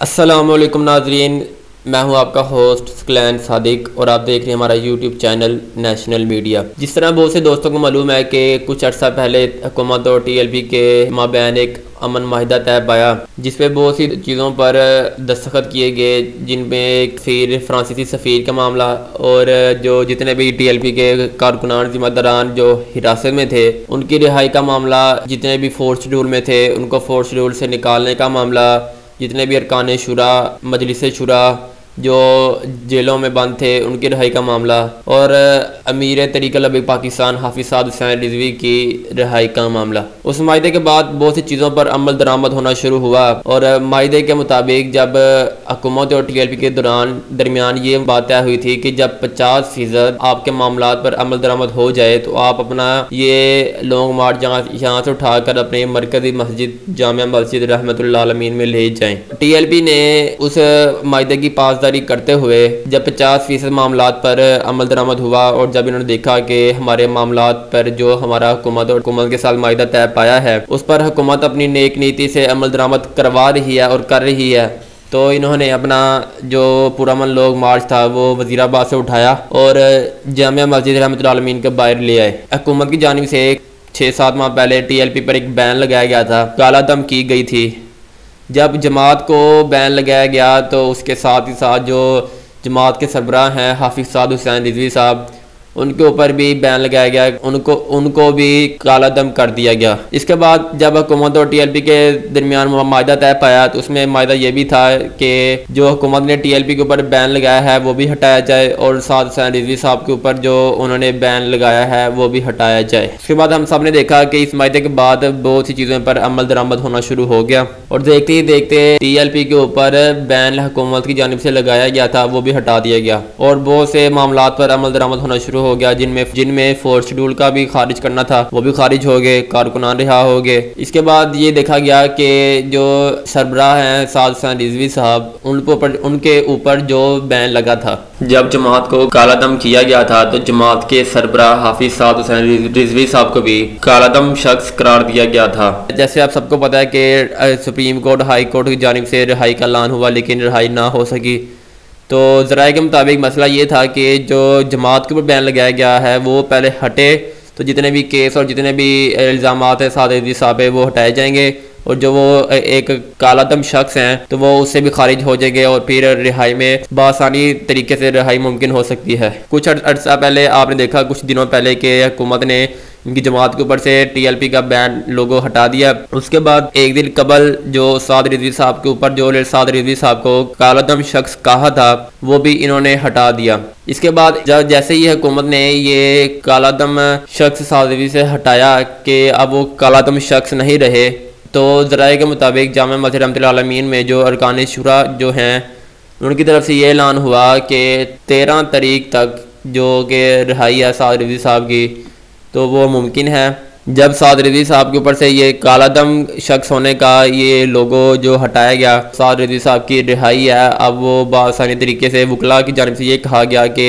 अस्सलामुअलैकुम नाजरीन, मैं हूं आपका होस्ट स्कलैन सादिक और आप देख रहे हैं हमारा यूट्यूब चैनल नेशनल मीडिया। जिस तरह बहुत से दोस्तों को मालूम है कि कुछ अर्सा पहले हुकूमत और TLP के माबैन एक अमन माहिदा तय पाया, जिसपे बहुत सी चीज़ों पर दस्तखत किए गए, जिनमें फिर फ्रांसीसी सफ़ीर का मामला और जो जितने भी TLP के कारकुनान जिम्मेदारान जो हिरासत में थे उनकी रिहाई का मामला, जितने भी फोर्स शेड्यूल में थे उनको फोर्स शेड्यूल से निकालने का मामला, जितने भी अरकान शुरा मजलिस शुरा जो जेलों में बंद थे उनकी रिहाई का मामला और अमीर तरीक़ल अबी पाकिस्तान हाफिज़ साद हुसैन रिजवी की रिहाई का मामला। उस माहिदे के बाद बहुत सी चीज़ों पर अमल दरामद होना शुरू हुआ और माहिदे के मुताबिक जब हुकूमत और TLP के दरमियान ये बात तय हुई थी कि जब 50% आपके मामला पर अमल दरामद हो जाए तो आप अपना ये लॉन्ग मार्च यहाँ से उठाकर अपने मरकज़ी मस्जिद जामिया मस्जिद रहमतुल्लाह अलमीन में ले जाएँ। TLP ने उस माहिदे की पासदारी करते हुए जब 50% मामलात पर अमल दरामद हुआ और जब इन्होंने देखा कि हमारे मामलात पर जो हमारा हुकूमत के साथ माहिदा तय पाया है उस पर हुकूमत अपनी नेक नीति से अमल दरामद करवा रही है और कर रही है, तो इन्होंने अपना जो पुरअमन लोग मार्च था वो वज़ीराबाद से उठाया और जामिया मस्जिद रहमतुल्लाह अलमीन के बाहर ले आए। हुकूमत की जानिब से 6-7 माह पहले TLP पर एक बैन लगाया गया था, काला दम की गई थी। जब जमात को बैन लगाया गया तो उसके साथ ही साथ जो जमात के सरबराह हैं हाफिज़ साद हुसैन रिजवी साहब, उनके ऊपर भी बैन लगाया गया, उनको भी काला दम कर दिया गया। इसके बाद जब हुकूमत और TLP के दरमियान माहिदा तय पाया तो उसमें माहिदा ये भी था कि जो हुकूमत ने TLP के ऊपर बैन लगाया है वो भी हटाया जाए और साद हुसैन रिजवी साहब के ऊपर जो उन्होंने बैन लगाया है वो भी हटाया जाए। उसके बाद हम सब ने देखा कि इस माहिदे के बाद बहुत सी चीज़ों पर अमल दरामद होना शुरू हो गया और देखते ही देखते TLP के ऊपर बैन हुकूमत की जानिब से लगाया गया था वो भी हटा दिया गया और बहुत से मामलात पर अमल दरामद होना शुरू हो गया, जिनमें फोर्स शेड्यूल का भी खारिज करना था वो भी खारिज हो गए, कारकुनान रिहा हो गए। इसके बाद ये देखा गया कि जो सरबराह हैं साद हुसैन रिजवी साहब, उनके ऊपर जो बैन लगा था, जब जमात को काला दम किया गया था तो जमात के सरबराह हाफिज़ साद हुसैन रिजवी साहब को भी काला दम शख्स करार दिया गया था। जैसे आप सबको पता है कि सुप्रीम कोर्ट हाई कोर्ट की जानिब से रिहाई का ऐलान हुआ लेकिन रिहाई ना हो सकी, तो ज़राए के मुताबिक मसला ये था कि जो जमात के ऊपर बैन लगाया गया है वो पहले हटे तो जितने भी केस और जितने भी इल्ज़ामात है साद रिजवी साहब है वो हटाए जाएंगे और जो वो एक कालादम शख्स हैं तो वो उससे भी खारिज हो जाएंगे और फिर रिहाई में बआसानी तरीके से रिहाई मुमकिन हो सकती है। कुछ अर्सा पहले आपने देखा, कुछ दिनों पहले कि हुकूमत ने इनकी जमात के ऊपर से TLP का बैन लोगों हटा दिया। उसके बाद एक दिन कबल जो साद रिजवी साहब के ऊपर जो साद रिजवी साहब को कालादम शख्स कहा था वो भी इन्होंने हटा दिया। इसके बाद जब जैसे ही हुकूमत ने ये कालादम शख्स साद रिजवी से हटाया कि अब वो कालादम शख्स नहीं रहे, तो ज़राए के मुताबिक जामिया मस्जिद रहमतुल्लाह अलमीन में जो अरकान शुरा जो हैं उनकी तरफ से ये ऐलान हुआ कि 13 तारीख तक जो कि रिहाई है साद रिजवी साहब की तो वो मुमकिन है। जब साद रिजवी साहब के ऊपर से ये कालादम शख्स होने का ये लोगो जो हटाया गया, साद रिजवी साहब की रिहाई है, अब वो बआसानी तरीके से वकला की जानिब से ये कहा गया कि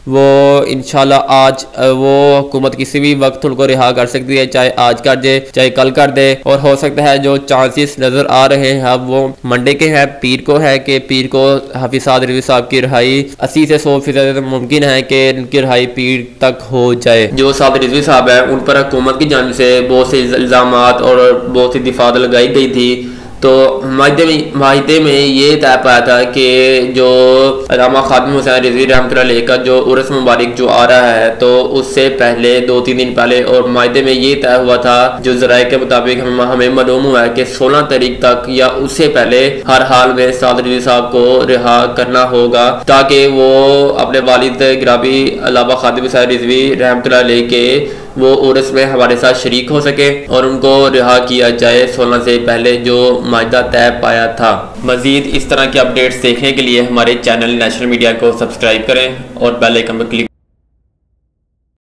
वो इंशाल्लाह आज वो हुकूमत किसी भी वक्त उनको रिहा कर सकती है, चाहे आज कर दे चाहे कल कर दे, और हो सकता है जो चांसेस नज़र आ रहे हैं अब वो मंडे के हैं, पीर को है कि पीर को हाफिज़ साद रिजवी साहब की रिहाई 80 से 100% मुमकिन है कि उनकी रिहाई पीर तक हो जाए। जो साद रिजवी साहब है उन पर हुकूमत की जानिब से बहुत से इल्ज़ामात और बहुत सी दिफात लगाई गई थी, तो माहिदे में ये तय पाया था कि जो अल्लामा खादिम हुसैन रिजवी रहमतुल्लाह अलैह का जो उर्स मुबारक जो आ रहा है तो उससे पहले 2-3 दिन पहले, और माहिदे में ये तय हुआ था जो ज़राए के मुताबिक हमें मालूम हुआ है कि 16 तारीख तक या उससे पहले हर हाल में साद रिजवी साहब को रिहा करना होगा ताकि वो अपने वालिद गिराबी अल्लामा खादिम हुसैन रिजवी रहमतुल्लाह अलैह के वो उर्स में हमारे साथ शरीक हो सके और उनको रिहा किया जाए 16 से पहले जो माहिदा तय पाया था। मज़ीद इस तरह के अपडेट्स देखने के लिए हमारे चैनल नेशनल मीडिया को सब्सक्राइब करें और बेल आइकन पर क्लिक